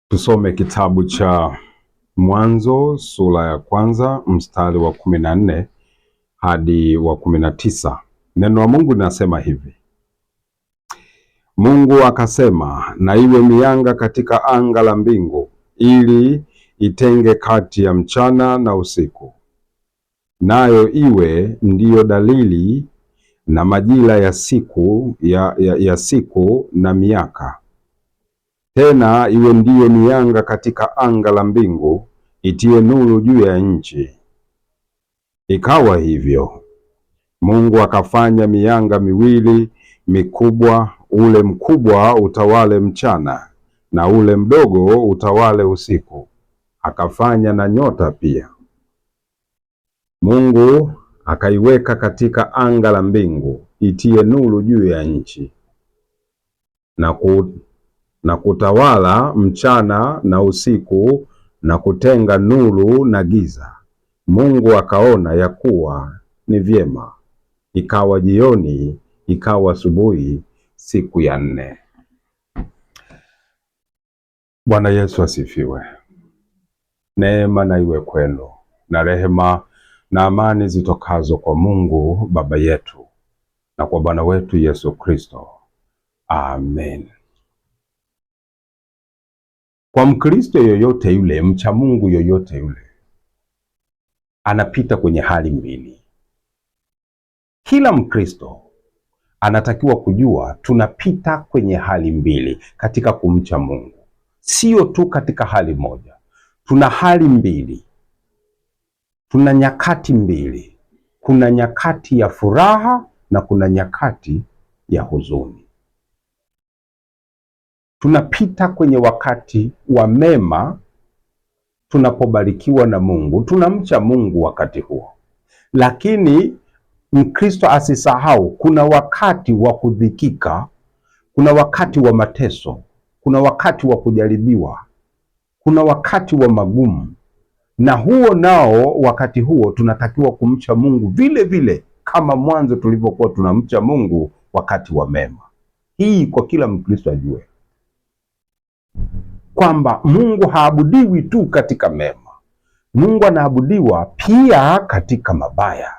Tusome kitabu cha Mwanzo sura ya kwanza mstari wa 14 hadi wa 19. Neno la Mungu linasema hivi: Mungu akasema, na iwe mianga katika anga la mbingu, ili itenge kati ya mchana na usiku, nayo iwe ndiyo dalili na majira ya siku ya siku na miaka. Tena iwe ndiyo mianga katika anga la mbingu, itie nuru juu ya nchi. Ikawa hivyo. Mungu akafanya mianga miwili mikubwa, ule mkubwa utawale mchana na ule mdogo utawale usiku. Akafanya na nyota pia. Mungu akaiweka katika anga la mbingu, itie nuru juu ya nchi na kutawala mchana na usiku, na kutenga nuru na giza. Mungu akaona ya kuwa ni vyema. Ikawa jioni, ikawa asubuhi, siku ya 4. Bwana Yesu asifiwe. Neema na iwe kwenu na rehema na amani zitokazo kwa Mungu Baba yetu na kwa Bwana wetu Yesu Kristo. Amen. Kwa Mkristo yoyote yule, mcha Mungu yoyote yule, anapita kwenye hali mbili. Kila Mkristo anatakiwa kujua tunapita kwenye hali mbili katika kumcha Mungu. Sio tu katika hali moja. Tuna hali mbili. Tuna nyakati mbili. Kuna nyakati ya furaha na kuna nyakati ya huzuni. Tunapita kwenye wakati wa mema tunapobarikiwa na Mungu, tunamcha Mungu wakati huo. Lakini Mkristo asisahau kuna wakati wa kudhikika, kuna wakati wa mateso, kuna wakati wa kujaribiwa, kuna wakati wa magumu. Na huo nao, wakati huo tunatakiwa kumcha Mungu vile vile kama mwanzo tulivyokuwa tunamcha Mungu wakati wa mema. Hii kwa kila Mkristo ajue kwamba Mungu haabudiwi tu katika mema. Mungu anaabudiwa pia katika mabaya.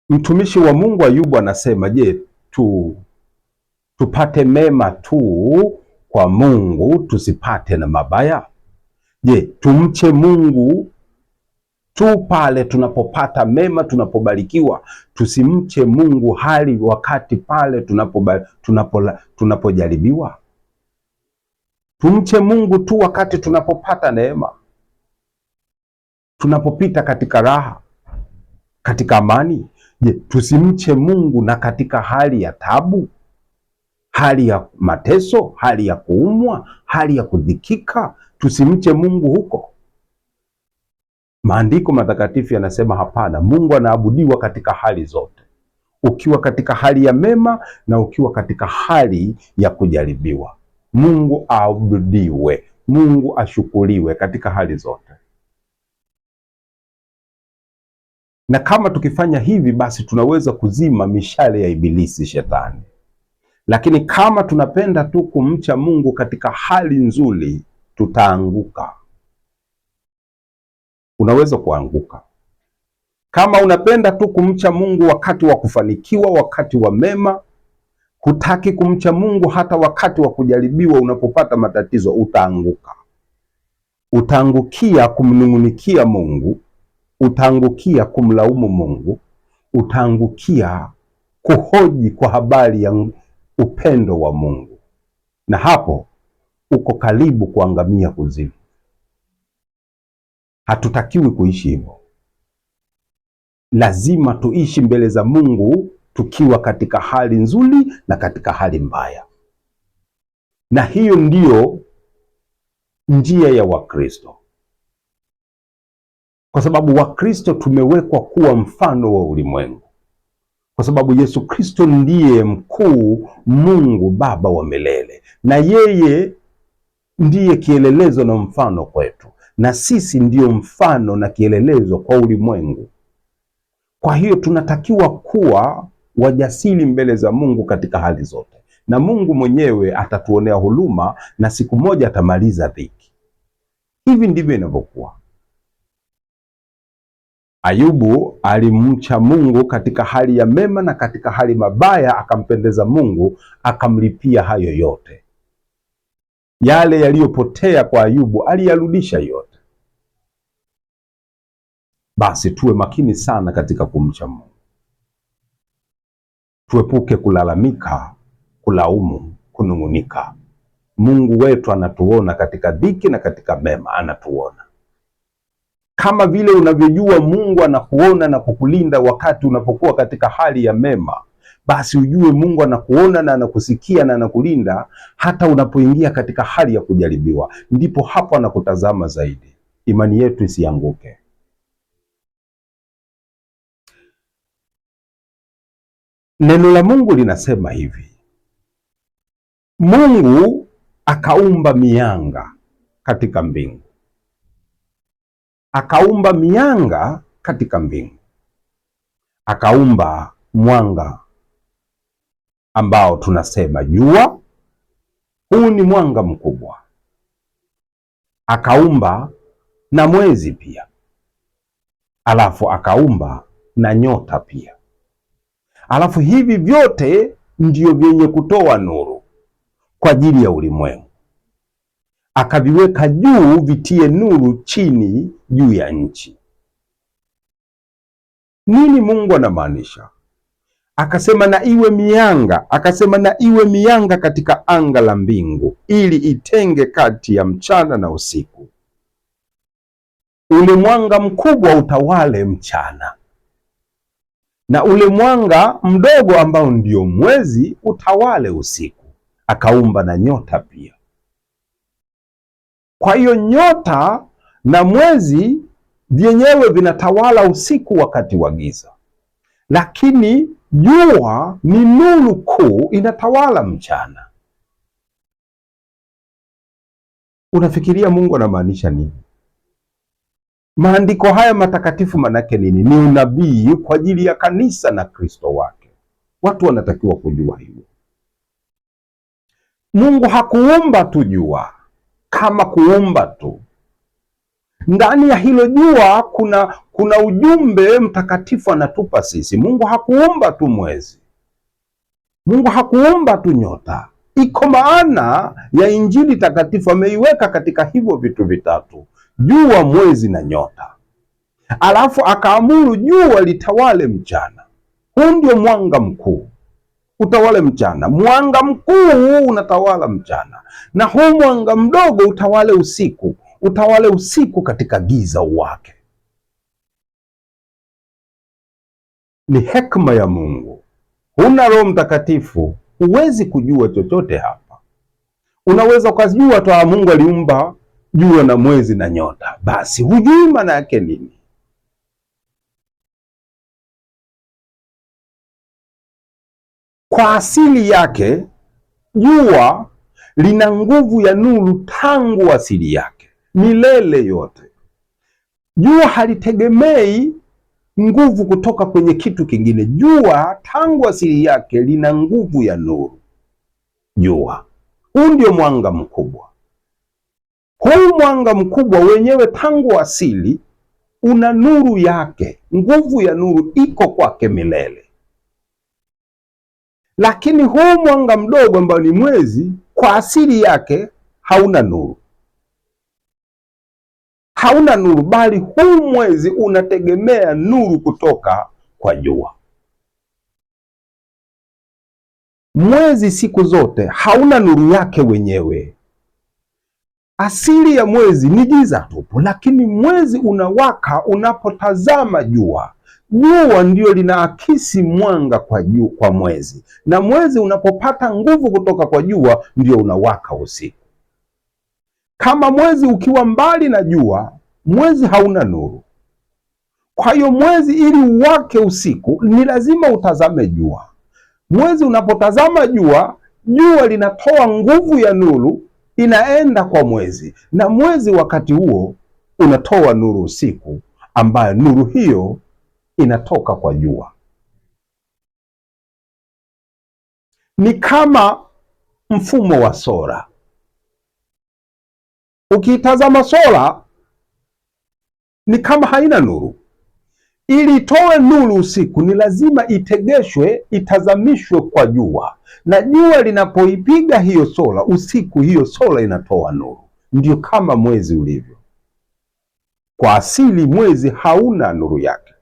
Mtumishi wa Mungu Ayubu anasema, je, tupate mema tu kwa Mungu, tusipate na mabaya? Je, tumche Mungu tu pale tunapopata mema, tunapobarikiwa, tusimche Mungu hali wakati pale tunapojaribiwa? Tumche Mungu tu wakati tunapopata neema, tunapopita katika raha, katika amani? Je, tusimche Mungu na katika hali ya tabu, hali ya mateso, hali ya kuumwa, hali ya kudhikika? Tusimche Mungu huko? Maandiko matakatifu yanasema hapana, Mungu anaabudiwa katika hali zote. Ukiwa katika hali ya mema na ukiwa katika hali ya kujaribiwa, Mungu aabudiwe, Mungu ashukuriwe katika hali zote. Na kama tukifanya hivi, basi tunaweza kuzima mishale ya Ibilisi Shetani. Lakini kama tunapenda tu kumcha Mungu katika hali nzuri, tutaanguka. Unaweza kuanguka. Kama unapenda tu kumcha Mungu wakati wa kufanikiwa, wakati wa mema, hutaki kumcha Mungu hata wakati wa kujaribiwa, unapopata matatizo, utaanguka. Utaangukia kumnung'unikia Mungu, utaangukia kumlaumu Mungu, utaangukia kuhoji kwa habari ya upendo wa Mungu. Na hapo uko karibu kuangamia kuzimu. Hatutakiwi kuishi hivyo. Lazima tuishi mbele za Mungu tukiwa katika hali nzuri na katika hali mbaya. Na hiyo ndiyo njia ya Wakristo. Kwa sababu Wakristo tumewekwa kuwa mfano wa ulimwengu. Kwa sababu Yesu Kristo ndiye mkuu Mungu Baba wa milele. Na yeye ndiye kielelezo na mfano kwetu. Na sisi ndiyo mfano na kielelezo kwa ulimwengu. Kwa hiyo tunatakiwa kuwa wajasiri mbele za Mungu katika hali zote. na Mungu mwenyewe atatuonea huruma na siku moja atamaliza dhiki. Hivi ndivyo inavyokuwa. Ayubu alimcha Mungu katika hali ya mema na katika hali mabaya, akampendeza Mungu, akamlipia hayo yote. Yale yaliyopotea kwa Ayubu aliyarudisha yote. Basi tuwe makini sana katika kumcha Mungu. Tuepuke kulalamika, kulaumu, kunung'unika. Mungu wetu anatuona katika dhiki na katika mema, anatuona. Kama vile unavyojua Mungu anakuona na kukulinda wakati unapokuwa katika hali ya mema, basi ujue Mungu anakuona na anakusikia na anakulinda hata unapoingia katika hali ya kujaribiwa. Ndipo hapo anakutazama zaidi. Imani yetu isianguke. Neno la Mungu linasema hivi: Mungu akaumba mianga katika mbingu. Akaumba mianga katika mbingu. Akaumba mwanga ambao tunasema jua. Huu ni mwanga mkubwa. Akaumba na mwezi pia. Alafu akaumba na nyota pia. Alafu hivi vyote ndio vyenye kutoa nuru kwa ajili ya ulimwengu. Akaviweka juu vitie nuru chini juu ya nchi. Nini Mungu anamaanisha? Akasema na iwe mianga, akasema na iwe mianga katika anga la mbingu, ili itenge kati ya mchana na usiku. Ule mwanga mkubwa utawale mchana, na ule mwanga mdogo ambao ndio mwezi utawale usiku. Akaumba na nyota pia. Kwa hiyo nyota na mwezi vyenyewe vinatawala usiku wakati wa giza, lakini jua ni nuru kuu inatawala mchana. Unafikiria Mungu anamaanisha nini? Maandiko haya matakatifu manake nini? Ni unabii kwa ajili ya kanisa na Kristo wake. Watu wanatakiwa kujua hivyo. Mungu hakuumba tu jua kama kuumba tu. Ndani ya hilo jua kuna ujumbe mtakatifu anatupa sisi. Mungu hakuumba tu mwezi. Mungu hakuumba tu nyota. Iko maana ya Injili takatifu ameiweka katika hivyo vitu vitatu: jua, mwezi na nyota. Alafu akaamuru jua litawale mchana. Huu ndio mwanga mkuu utawale mchana. Mwanga mkuu unatawala mchana, na huu mwanga mdogo utawale usiku. Utawale usiku katika giza wake. Ni hekima ya Mungu. Huna Roho Mtakatifu huwezi kujua chochote hapa. Unaweza ukajua tu Mungu aliumba jua na mwezi na nyota, basi hujui maana yake nini. Kwa asili yake jua lina nguvu ya nuru tangu asili yake, milele yote. Jua halitegemei nguvu kutoka kwenye kitu kingine. Jua tangu asili yake lina nguvu ya nuru. Jua, huu ndio mwanga mkubwa. Huu mwanga mkubwa wenyewe tangu asili una nuru yake. Nguvu ya nuru iko kwake milele. Lakini huu mwanga mdogo ambao ni mwezi, kwa asili yake hauna nuru. Hauna nuru, bali huu mwezi unategemea nuru kutoka kwa jua. Mwezi siku zote hauna nuru yake wenyewe. Asili ya mwezi ni giza tupu, lakini mwezi unawaka unapotazama jua. Jua ndio linaakisi mwanga kwa mwezi, na mwezi unapopata nguvu kutoka kwa jua ndio unawaka usiku. Kama mwezi ukiwa mbali na jua, mwezi hauna nuru. Kwa hiyo mwezi ili uwake usiku ni lazima utazame jua. Mwezi unapotazama jua, jua linatoa nguvu ya nuru inaenda kwa mwezi, na mwezi wakati huo unatoa nuru usiku, ambayo nuru hiyo inatoka kwa jua. Ni kama mfumo wa sola. Ukiitazama sola ni kama haina nuru. Ili itoe nuru usiku ni lazima itegeshwe, itazamishwe kwa jua, na jua linapoipiga hiyo sola usiku, hiyo sola inatoa nuru. Ndio kama mwezi ulivyo. Kwa asili mwezi hauna nuru yake.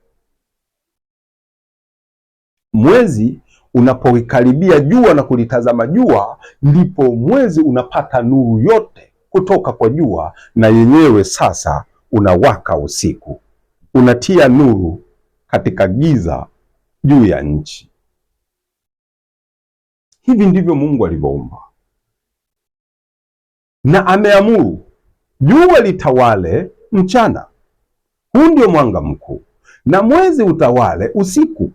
Mwezi unapoikaribia jua na kulitazama jua, ndipo mwezi unapata nuru yote kutoka kwa jua, na yenyewe sasa unawaka usiku, unatia nuru katika giza juu ya nchi. Hivi ndivyo Mungu alivyoumba, na ameamuru jua litawale mchana, huu ndio mwanga mkuu, na mwezi utawale usiku,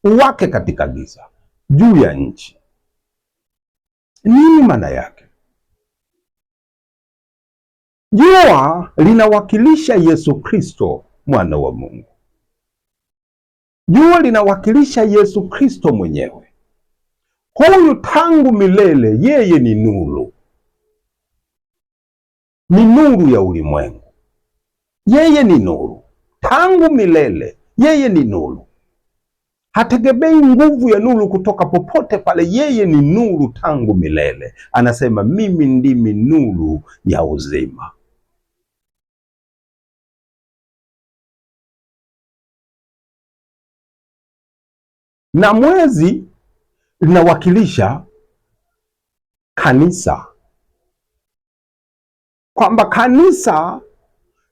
uwake katika giza juu ya nchi. Nini maana yake? Jua linawakilisha Yesu Kristo, mwana wa Mungu. Jua linawakilisha Yesu Kristo mwenyewe. Huyu tangu milele, yeye ni nuru, ni nuru ya ulimwengu. Yeye ni nuru tangu milele, yeye ni nuru. Hategemei nguvu ya nuru kutoka popote pale, yeye ni nuru tangu milele. Anasema mimi ndimi nuru ya uzima. Na mwezi linawakilisha kanisa, kwamba kanisa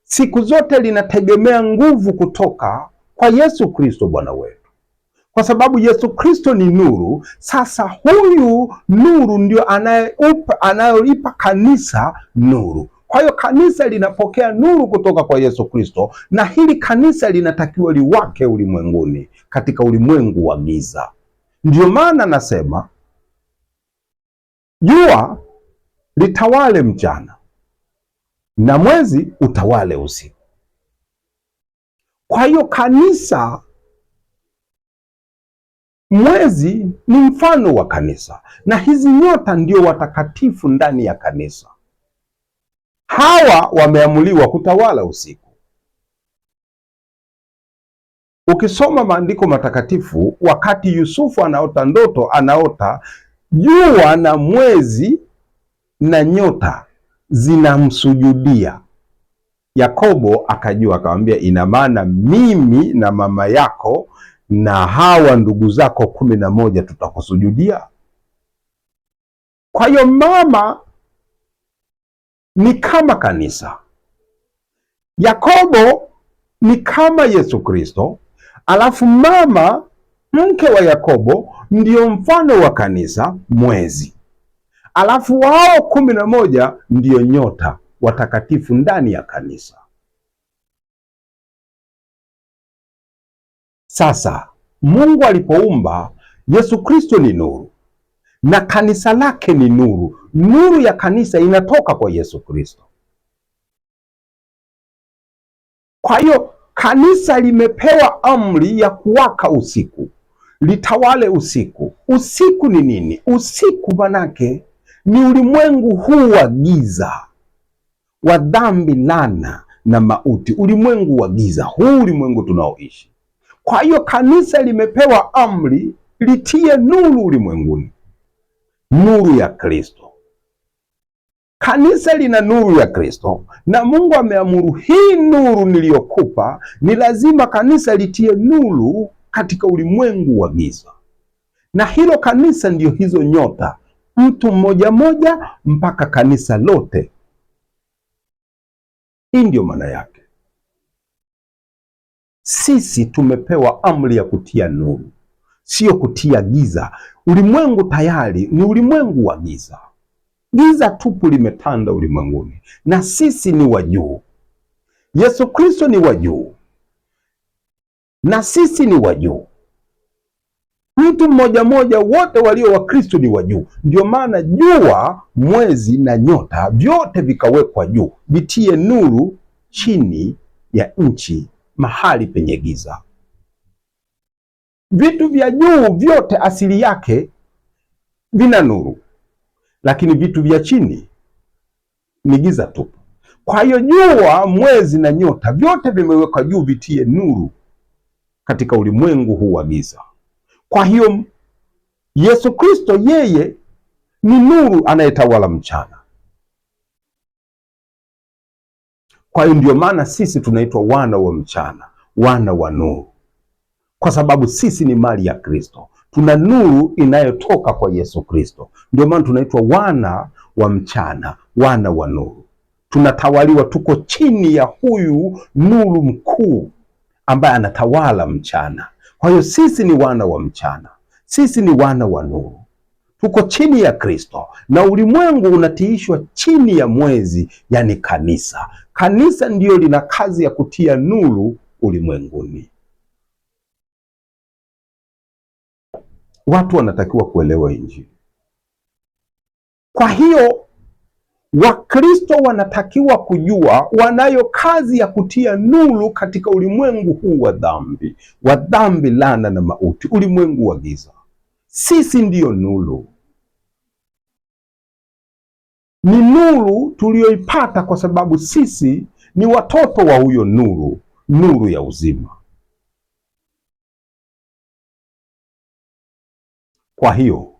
siku zote linategemea nguvu kutoka kwa Yesu Kristo Bwana wetu. Kwa sababu Yesu Kristo ni nuru, sasa huyu nuru ndio anayoipa kanisa nuru. Kwa hiyo kanisa linapokea nuru kutoka kwa Yesu Kristo, na hili kanisa linatakiwa liwake ulimwenguni, katika ulimwengu wa giza. Ndio maana nasema jua litawale mchana na mwezi utawale usiku. Kwa hiyo kanisa, mwezi ni mfano wa kanisa, na hizi nyota ndio watakatifu ndani ya kanisa. Hawa wameamuliwa kutawala usiku. Ukisoma maandiko matakatifu, wakati Yusufu anaota ndoto, anaota jua na mwezi na nyota zinamsujudia. Yakobo akajua, akamwambia, ina maana mimi na mama yako na hawa ndugu zako 11 tutakusujudia. Kwa hiyo mama ni kama kanisa, Yakobo ni kama Yesu Kristo, alafu mama, mke wa Yakobo, ndio mfano wa kanisa, mwezi, alafu wao 11 ndio nyota watakatifu ndani ya kanisa. Sasa Mungu alipoumba, Yesu Kristo ni nuru na kanisa lake ni nuru. Nuru ya kanisa inatoka kwa Yesu Kristo. Kwa hiyo kanisa limepewa amri ya kuwaka usiku, litawale usiku. Usiku ni nini? Usiku manake ni ulimwengu huu wa giza, wa dhambi, laana na mauti, ulimwengu wa giza, huu ulimwengu tunaoishi. Kwa hiyo kanisa limepewa amri litie nuru ulimwenguni, nuru ya Kristo. Kanisa lina nuru ya Kristo, na Mungu ameamuru, hii nuru niliyokupa ni lazima kanisa litie nuru katika ulimwengu wa giza. Na hilo kanisa ndiyo hizo nyota, mtu mmoja mmoja mpaka kanisa lote. Hii ndio maana yake. Sisi tumepewa amri ya kutia nuru, sio kutia giza. Ulimwengu tayari ni ulimwengu wa giza. Giza tupu limetanda ulimwenguni, na sisi ni wa juu. Yesu Kristo ni wa juu na sisi ni wa juu. Mtu mmoja mmoja, wote walio wa Kristo ni wa juu. Ndio maana jua, mwezi na nyota vyote vikawekwa juu, vitie nuru chini ya nchi, mahali penye giza. Vitu vya juu vyote asili yake vina nuru. lakini vitu vya chini ni giza tupu. Kwa hiyo jua, mwezi na nyota vyote vimewekwa juu vitie nuru katika ulimwengu huu wa giza. Kwa hiyo Yesu Kristo yeye ni nuru anayetawala mchana. Kwa hiyo ndio maana sisi tunaitwa wana wa mchana, wana wa nuru, kwa sababu sisi ni mali ya Kristo. Tuna nuru inayotoka kwa Yesu Kristo. Ndio maana tunaitwa wana wa mchana, wana wa nuru. Tunatawaliwa, tuko chini ya huyu nuru mkuu ambaye anatawala mchana. Kwa hiyo sisi ni wana wa mchana, sisi ni wana wa nuru, tuko chini ya Kristo, na ulimwengu unatiishwa chini ya mwezi, yani kanisa. Kanisa ndiyo lina kazi ya kutia nuru ulimwenguni. Watu wanatakiwa kuelewa Injili. Kwa hiyo Wakristo wanatakiwa kujua wanayo kazi ya kutia nuru katika ulimwengu huu wa dhambi, laana na mauti, ulimwengu wa giza. Sisi ndiyo nuru. Ni nuru tuliyoipata kwa sababu sisi ni watoto wa huyo nuru, nuru ya uzima. Kwa hiyo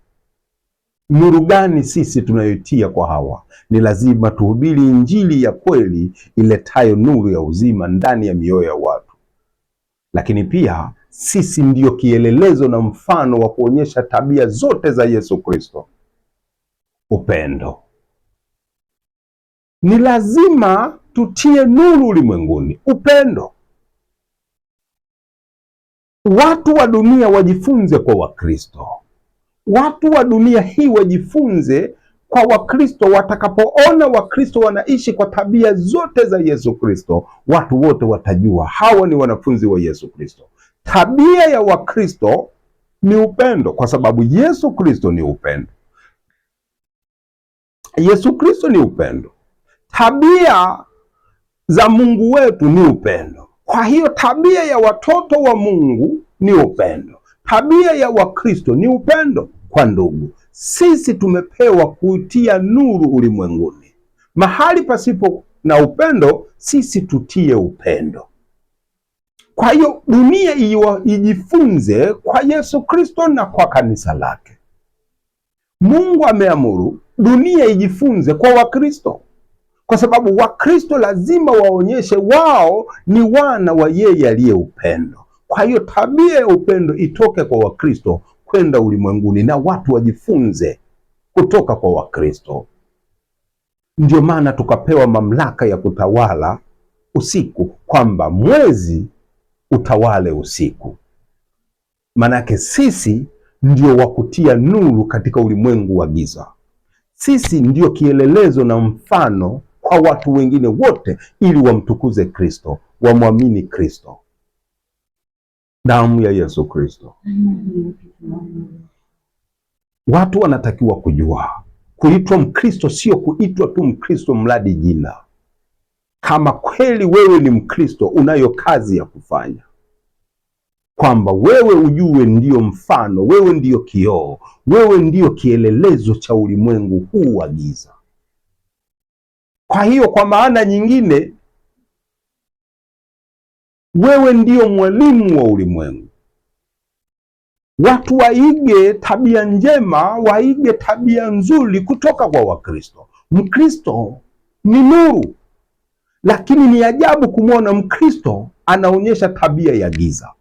nuru gani sisi tunayotia kwa hawa? Ni lazima tuhubiri Injili ya kweli iletayo nuru ya uzima ndani ya mioyo ya watu. Lakini pia sisi ndiyo kielelezo na mfano wa kuonyesha tabia zote za Yesu Kristo. Upendo. Ni lazima tutie nuru ulimwenguni, upendo. Watu wa dunia wajifunze kwa Wakristo. Watu wa dunia hii wajifunze kwa Wakristo. Watakapoona Wakristo wanaishi kwa tabia zote za Yesu Kristo, watu wote watajua hawa ni wanafunzi wa Yesu Kristo. Tabia ya Wakristo ni upendo, kwa sababu Yesu Kristo ni upendo. Yesu Kristo ni upendo. Tabia za Mungu wetu ni upendo. Kwa hiyo tabia ya watoto wa Mungu ni upendo. Tabia ya Wakristo ni upendo kwa ndugu. Sisi tumepewa kutia nuru ulimwenguni. Mahali pasipo na upendo, sisi tutie upendo. Kwa hiyo dunia ijifunze kwa Yesu Kristo na kwa kanisa lake. Mungu ameamuru dunia ijifunze kwa Wakristo, kwa sababu Wakristo lazima waonyeshe wao ni wana wa yeye aliye upendo. Kwa hiyo tabia ya upendo itoke kwa Wakristo kwenda ulimwenguni, na watu wajifunze kutoka kwa Wakristo. Ndio maana tukapewa mamlaka ya kutawala usiku, kwamba mwezi utawale usiku. Manake sisi ndio wakutia nuru katika ulimwengu wa giza. Sisi ndio kielelezo na mfano kwa watu wengine wote, ili wamtukuze Kristo, wamwamini Kristo. Damu ya Yesu Kristo. Watu wanatakiwa kujua kuitwa Mkristo sio kuitwa tu Mkristo mradi jina. Kama kweli wewe ni Mkristo, unayo kazi ya kufanya, kwamba wewe ujue ndiyo mfano, wewe ndiyo kioo, wewe ndiyo kielelezo cha ulimwengu huu wa giza. Kwa hiyo kwa maana nyingine, wewe ndiyo mwalimu wa ulimwengu. Watu waige tabia njema, waige tabia nzuri kutoka kwa Wakristo. Mkristo ni nuru, lakini ni ajabu kumwona Mkristo anaonyesha tabia ya giza.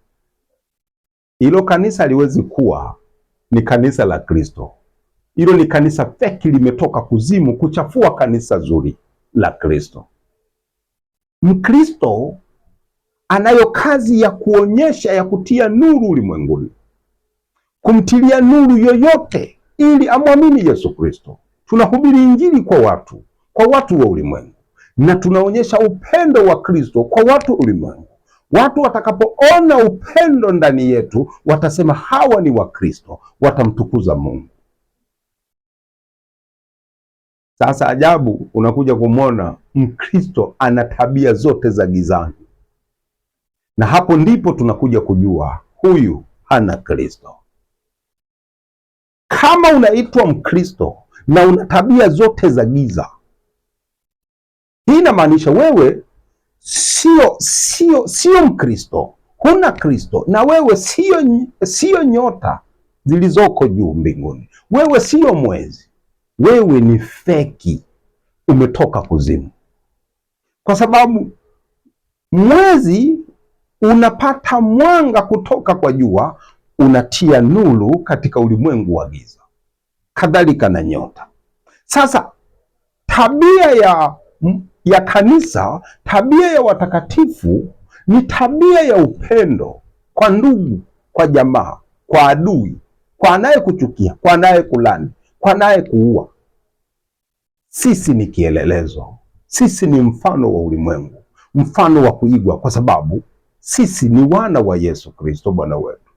Hilo kanisa liwezi kuwa ni kanisa la Kristo. Hilo ni kanisa feki, limetoka kuzimu kuchafua kanisa zuri la Kristo. Mkristo anayo kazi ya kuonyesha, ya kutia nuru ulimwenguni, kumtilia nuru yoyote ili amwamini Yesu Kristo. Tunahubiri Injili kwa watu wa ulimwengu, na tunaonyesha upendo wa Kristo kwa watu ulimwengu. Watu watakapoona upendo ndani yetu, watasema hawa ni Wakristo, watamtukuza Mungu. Sasa ajabu, unakuja kumwona Mkristo ana tabia zote za gizani, na hapo ndipo tunakuja kujua huyu hana Kristo. Kama unaitwa Mkristo na una tabia zote za giza. Hii inamaanisha wewe sio Mkristo, huna Kristo, na wewe sio nyota zilizoko juu mbinguni, wewe sio mwezi, wewe ni feki, umetoka kuzimu. Kwa sababu mwezi unapata mwanga kutoka kwa jua, unatia nuru katika ulimwengu wa giza, kadhalika na nyota. Sasa tabia ya kanisa, tabia ya watakatifu ni tabia ya upendo kwa ndugu, kwa jamaa, kwa adui, kwa anayekuchukia, kwa anayekulani, kwa anayekuua. Sisi ni kielelezo, sisi ni mfano wa ulimwengu, mfano wa kuigwa, kwa sababu sisi ni wana wa Yesu Kristo Bwana wetu.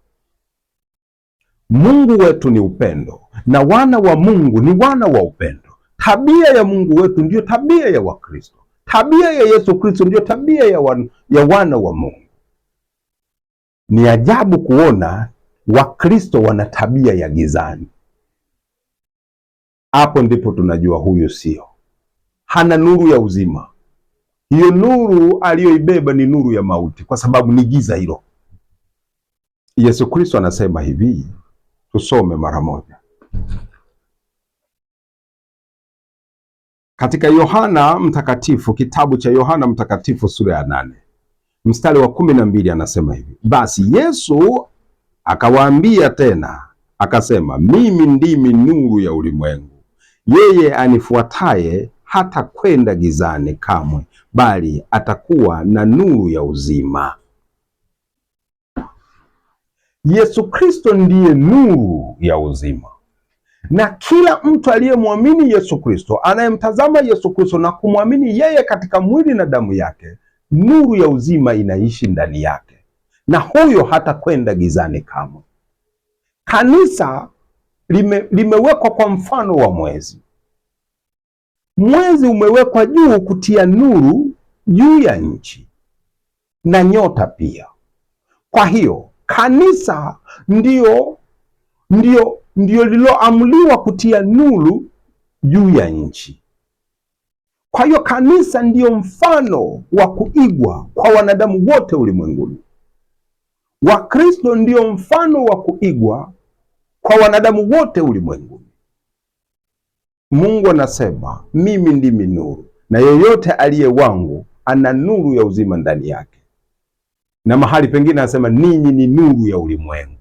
Mungu wetu ni upendo, na wana wa Mungu ni wana wa upendo. Tabia ya Mungu wetu ndiyo tabia ya Wakristo. Tabia ya Yesu Kristo ndiyo tabia ya wana wa Mungu. Ni ajabu kuona Wakristo wana tabia ya gizani. Hapo ndipo tunajua huyu hana nuru ya uzima. Hiyo nuru aliyoibeba ni nuru ya mauti, kwa sababu ni giza hilo. Yesu Kristo anasema hivi, tusome mara moja katika Yohana Mtakatifu, kitabu cha Yohana Mtakatifu sura ya 8 mstari wa 12, anasema hivi: basi Yesu akawaambia tena akasema, mimi ndimi nuru ya ulimwengu, yeye anifuataye hata kwenda gizani kamwe, bali atakuwa na nuru ya uzima. Yesu Kristo ndiye nuru ya uzima, na kila mtu aliyemwamini Yesu Kristo, anayemtazama Yesu Kristo na kumwamini yeye katika mwili na damu yake, nuru ya uzima inaishi ndani yake, na huyo hata kwenda gizani kamwe. Kanisa limewekwa kwa mfano wa mwezi. Mwezi umewekwa juu kutia nuru juu ya nchi na nyota pia. Kwa hiyo kanisa ndio liloamliwa kutia nuru juu ya nchi. Kwa hiyo kanisa ndiyo mfano wa kuigwa kwa wanadamu wote ulimwenguni. Wakristo ndio mfano wa kuigwa kwa wanadamu wote ulimwenguni. Mungu anasema, mimi ndimi nuru, na yeyote aliye wangu ana nuru ya uzima ndani yake. Na mahali pengine anasema, ninyi ni nuru ya ulimwengu.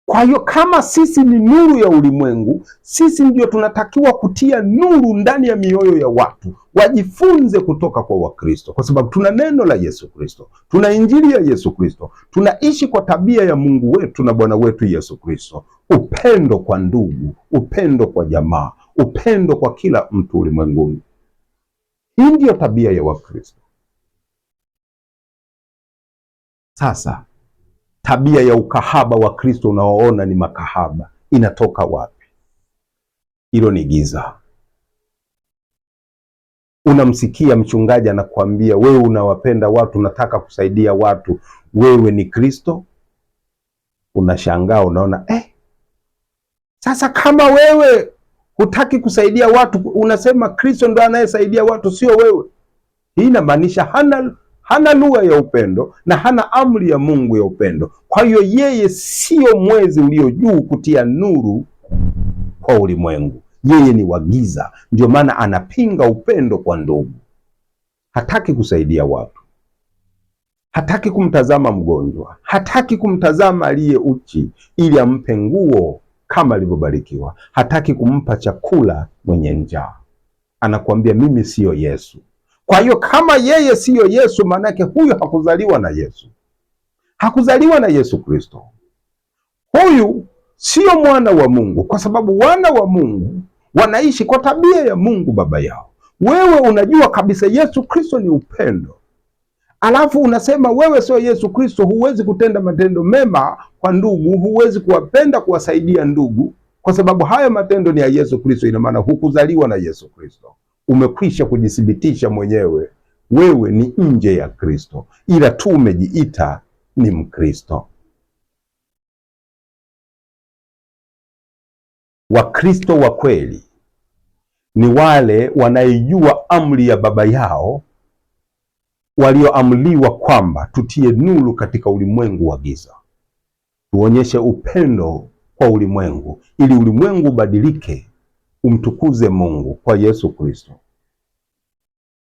Kwa hiyo kama sisi ni nuru ya ulimwengu, sisi ndio tunatakiwa kutia nuru ndani ya mioyo ya watu, wajifunze kutoka kwa Wakristo, kwa sababu tuna neno la Yesu Kristo, tuna injili ya Yesu Kristo, tunaishi kwa tabia ya Mungu wetu na Bwana wetu Yesu Kristo: upendo kwa ndugu, upendo kwa jamaa, upendo kwa kila mtu ulimwenguni. Hii ndiyo tabia ya Wakristo. Sasa tabia ya ukahaba wa Kristo unaoona ni makahaba inatoka wapi? Hilo ni giza. Unamsikia mchungaji anakuambia wewe unawapenda watu, unataka kusaidia watu, wewe ni Kristo. Unashangaa, unaona sasa kama wewe hutaki kusaidia watu, unasema Kristo ndo anayesaidia watu, sio wewe. Hii inamaanisha hana lugha ya upendo na hana amri ya Mungu ya upendo. Kwa hiyo yeye sio mwezi ulio juu kutia nuru kwa ulimwengu, yeye ni wa giza. Ndio maana anapinga upendo kwa ndugu. Hataki kusaidia watu, hataki kumtazama mgonjwa, hataki kumtazama aliye uchi ili ampe nguo kama alivyobarikiwa, hataki kumpa chakula mwenye njaa. Anakuambia mimi siyo Yesu. Kwa hiyo kama yeye siyo Yesu, maanake huyo hakuzaliwa na Yesu, hakuzaliwa na Yesu Kristo. Huyu sio mwana wa Mungu, kwa sababu wana wa Mungu wanaishi kwa tabia ya Mungu Baba yao. Wewe unajua kabisa Yesu Kristo ni upendo, alafu unasema wewe sio Yesu Kristo, huwezi kutenda matendo mema kwa ndugu, huwezi kuwapenda, kuwasaidia ndugu, kwa sababu hayo matendo ni ya Yesu Kristo. Ina maana hukuzaliwa na Yesu Kristo. Umekwisha kujithibitisha mwenyewe, wewe ni nje ya Kristo, ila tu umejiita ni Mkristo. Wakristo wa kweli ni wale wanaijua amri ya Baba yao, walioamliwa kwamba tutie nuru katika ulimwengu wa giza, tuonyeshe upendo kwa ulimwengu ili ulimwengu ubadilike, umtukuze Mungu kwa Yesu Kristo.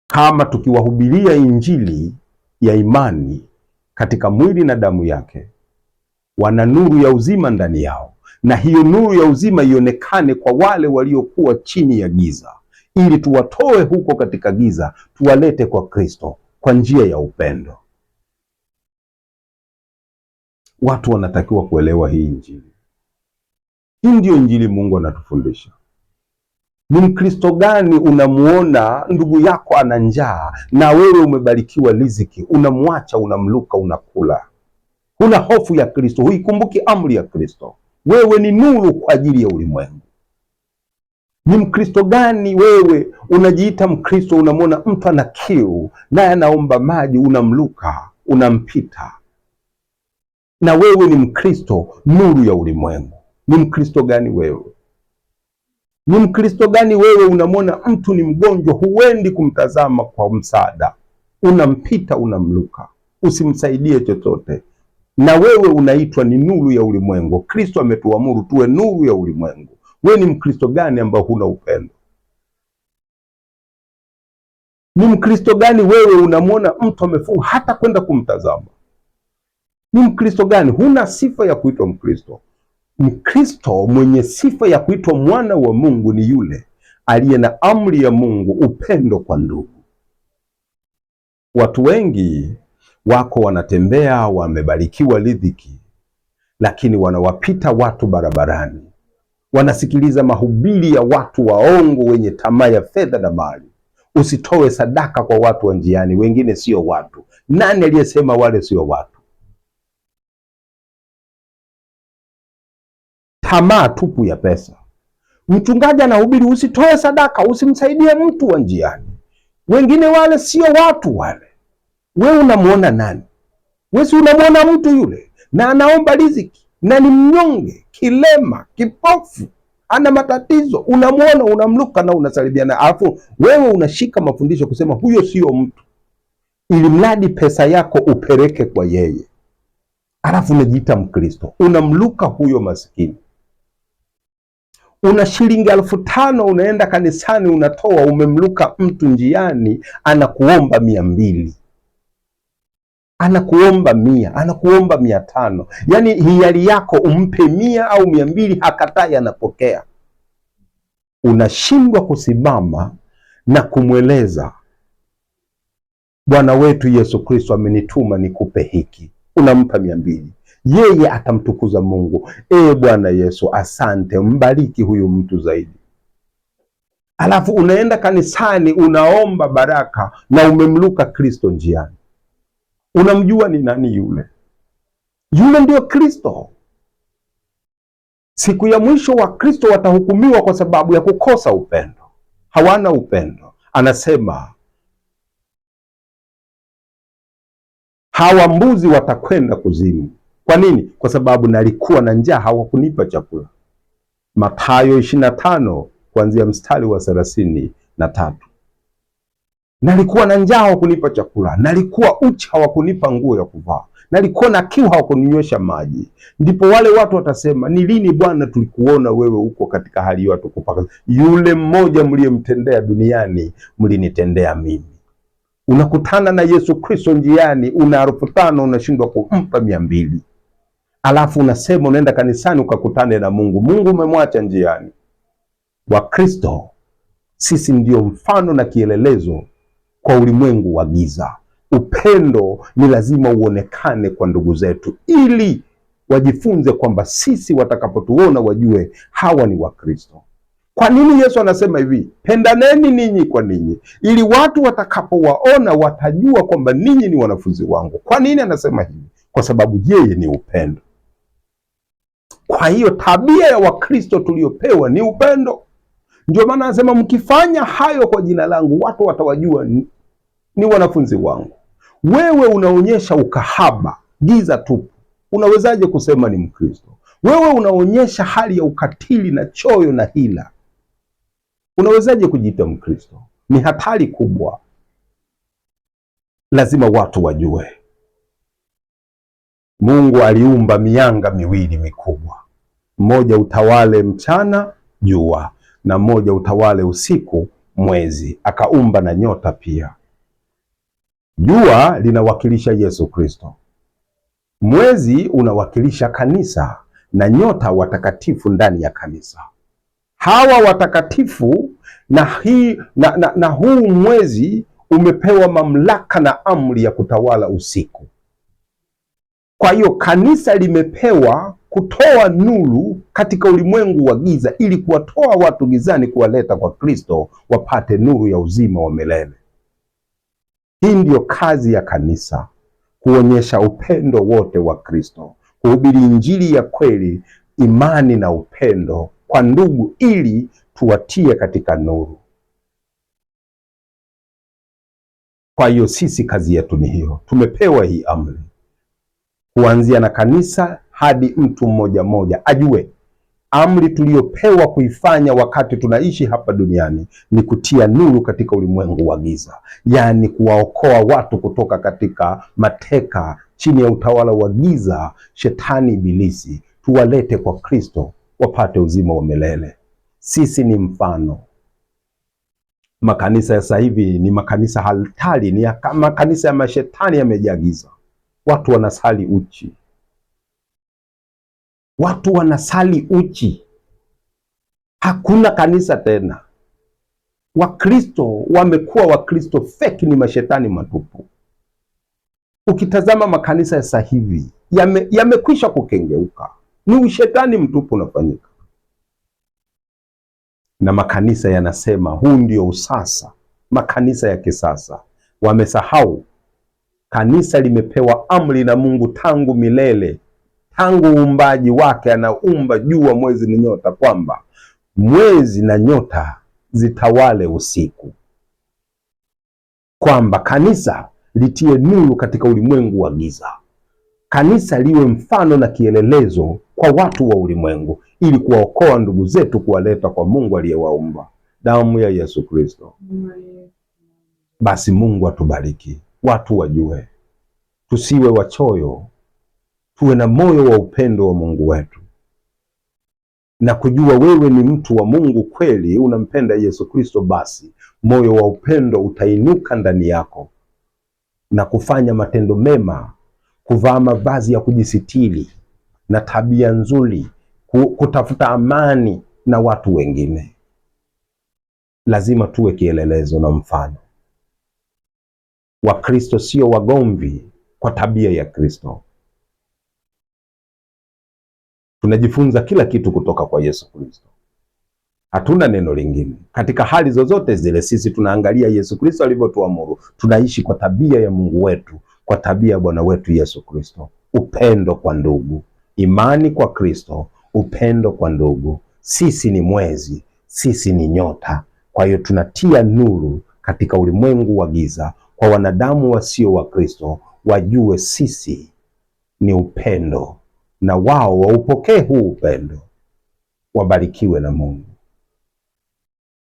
Kama tukiwahubiria injili ya imani katika mwili na damu yake, wana nuru ya uzima ndani yao, na hiyo nuru ya uzima ionekane kwa wale waliokuwa chini ya giza, ili tuwatoe huko katika giza, tuwalete kwa Kristo kwa njia ya upendo. Watu wanatakiwa kuelewa hii injili. Hii ndio injili Mungu anatufundisha. Ni Mkristo gani unamuona ndugu yako ana njaa na wewe umebarikiwa riziki, unamwacha, unamluka, unakula? Huna hofu ya Kristo, huikumbuki amri ya Kristo. Wewe ni nuru kwa ajili ya ulimwengu. Ni Mkristo gani wewe unajiita Mkristo, unamwona mtu ana kiu naye anaomba maji, unamluka, unampita? Na wewe ni Mkristo, nuru ya ulimwengu. Ni Mkristo gani wewe? Ni Mkristo gani wewe unamwona mtu ni mgonjwa, huendi kumtazama kwa msaada, unampita, unamluka, usimsaidie chochote? Na wewe unaitwa ni nuru ya ulimwengu. Kristo ametuamuru tuwe nuru ya ulimwengu. Wewe ni Mkristo gani ambao huna upendo? Ni Mkristo gani wewe unamwona mtu amefunga hata kwenda kumtazama? Ni Mkristo gani? Huna sifa ya kuitwa Mkristo. Mkristo mwenye sifa ya kuitwa mwana wa Mungu ni yule aliye na amri ya Mungu, upendo kwa ndugu. Watu wengi wako wanatembea, wamebarikiwa riziki, lakini wanawapita watu barabarani, wanasikiliza mahubiri ya watu waongo wenye tamaa ya fedha na mali. Usitoe sadaka kwa watu wa njiani, wengine sio watu. Nani aliyesema wale sio watu? Tamaa tupu ya pesa. Mchungaji anahubiri usitoe sadaka, usimsaidie mtu wa njiani, wengine wale sio watu wale. Wewe unamuona nani? Wewe si unamuona mtu yule na anaomba riziki na ni mnyonge, kilema, kipofu, ana matatizo, unamuona, unamluka na unasalibiana, alafu wewe unashika mafundisho kusema huyo sio mtu, ili mradi pesa yako upeleke kwa yeye, alafu unajiita Mkristo, unamluka huyo maskini. Una shilingi 5,000 unaenda kanisani unatoa, umemluka mtu njiani, anakuomba 200, anakuomba 100, anakuomba 500. Yaani hiari yako umpe 100 au 200, hakatai, anapokea. Unashindwa kusimama na kumweleza Bwana wetu Yesu Kristo amenituma nikupe hiki, unampa 200. Yeye atamtukuza Mungu. Bwana Yesu, asante, mbariki huyu mtu zaidi. Alafu unaenda kanisani unaomba baraka na umemluka Kristo njiani. Unamjua ni nani yule? Yule ndio Kristo. Siku ya mwisho wa Kristo watahukumiwa kwa sababu ya kukosa upendo. Hawana upendo. Anasema hawa mbuzi watakwenda kuzimu. Kwa nini? Kwa sababu nalikuwa na njaa, hawakunipa chakula. Mathayo 25 kuanzia mstari wa 33. Nalikuwa na njaa, hawakunipa chakula. Nalikuwa uchi, hawakunipa nguo ya kuvaa. Nalikuwa na kiu, hawakuninywesha maji. Ndipo wale watu watasema, ni lini Bwana tulikuona wewe uko katika hali hiyo tukupaka? Yule mmoja mliyemtendea duniani mlinitendea mimi. Unakutana na Yesu Kristo njiani, una 5,000 unashindwa kumpa 200. Alafu unasema unaenda kanisani ukakutane na Mungu. Mungu umemwacha njiani. Wakristo sisi ndio mfano na kielelezo kwa ulimwengu wa giza. Upendo ni lazima uonekane kwa ndugu zetu, ili wajifunze kwamba sisi watakapotuona wajue hawa ni Wakristo. Kwa nini Yesu anasema hivi? Pendaneni ninyi kwa ninyi, ili watu watakapowaona watajua kwamba ninyi ni wanafunzi wangu. Kwa nini anasema hivi? Kwa sababu yeye ni upendo. Kwa hiyo tabia ya Wakristo tuliopewa ni upendo. Ndio maana anasema mkifanya hayo kwa jina langu, watu watawajua ni wanafunzi wangu. Wewe unaonyesha ukahaba, giza tupu, unawezaje kusema ni Mkristo? Wewe unaonyesha hali ya ukatili na choyo na hila. Unawezaje kujiita Mkristo? Ni hatari kubwa. Lazima watu wajue Mungu aliumba mianga miwili mikubwa, mmoja utawale mchana jua, na mmoja utawale usiku mwezi. Akaumba na nyota pia. Jua linawakilisha Yesu Kristo, mwezi unawakilisha kanisa, na nyota watakatifu ndani ya kanisa. Hawa watakatifu na huu mwezi umepewa mamlaka na amri ya kutawala usiku. Kwa hiyo kanisa limepewa kutoa nuru katika ulimwengu wa giza, ili kuwatoa watu gizani, kuwaleta kwa Kristo, wapate nuru ya uzima wa milele. Hii ndiyo kazi ya kanisa, kuonyesha upendo wote wa Kristo, kuhubiri injili ya kweli, imani na upendo kwa ndugu, ili tuwatie katika nuru. Kwa hiyo sisi kazi yetu ni hiyo, tumepewa hii amri, kuanzia na kanisa hadi mtu mmoja mmoja ajue amri tuliyopewa kuifanya wakati tunaishi hapa duniani ni kutia nuru katika ulimwengu wa giza, yaani kuwaokoa watu kutoka katika mateka chini ya utawala wa giza, shetani ibilisi, tuwalete kwa Kristo wapate uzima wa milele. Sisi ni mfano. Makanisa ya sasa hivi ni makanisa hatari, ni makanisa ya mashetani, yamejaa giza. Watu wanasali uchi. Watu wanasali uchi. Hakuna kanisa tena. Wakristo wamekuwa Wakristo fake, ni mashetani matupu. Ukitazama makanisa ya sasa hivi yamekwisha kukengeuka, ni ushetani mtupu unafanyika. Na makanisa yanasema huu ndio usasa. Makanisa ya kisasa wamesahau kanisa limepewa amri na Mungu tangu milele, tangu uumbaji wake. Anaumba jua, mwezi na nyota, kwamba mwezi na nyota zitawale usiku, kwamba kanisa litie nuru katika ulimwengu wa giza. Kanisa liwe mfano na kielelezo kwa watu wa ulimwengu, ili kuwaokoa ndugu zetu, kuwaleta kwa Mungu aliyewaumba. Damu ya Yesu Kristo. Basi Mungu atubariki, watu wajue, tusiwe wachoyo, tuwe na moyo wa upendo wa Mungu wetu, na kujua wewe ni mtu wa Mungu kweli, unampenda Yesu Kristo. Basi moyo wa upendo utainuka ndani yako na kufanya matendo mema, kuvaa mavazi ya kujisitiri na tabia nzuri, kutafuta amani na watu wengine. Lazima tuwe kielelezo na mfano. Wakristo sio wagomvi kwa tabia ya Kristo. Tunajifunza kila kitu kutoka kwa Yesu Kristo. Hatuna neno lingine. Katika hali zozote zile, sisi tunaangalia Yesu Kristo alivyotuamuru. Tunaishi kwa tabia ya Mungu wetu, kwa tabia ya Bwana wetu Yesu Kristo. Upendo kwa ndugu, imani kwa Kristo, upendo kwa ndugu. Sisi ni mwezi, sisi ni nyota. Kwa hiyo tunatia nuru katika ulimwengu wa giza, kwa wanadamu wasio wa Kristo wajue sisi ni upendo, na wao waupokee huu upendo. Wabarikiwe na Mungu.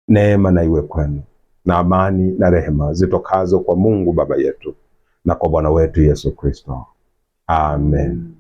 Neema na iwe kwenu, na amani na rehema zitokazo kwa Mungu Baba yetu na kwa Bwana wetu Yesu Kristo. Amen.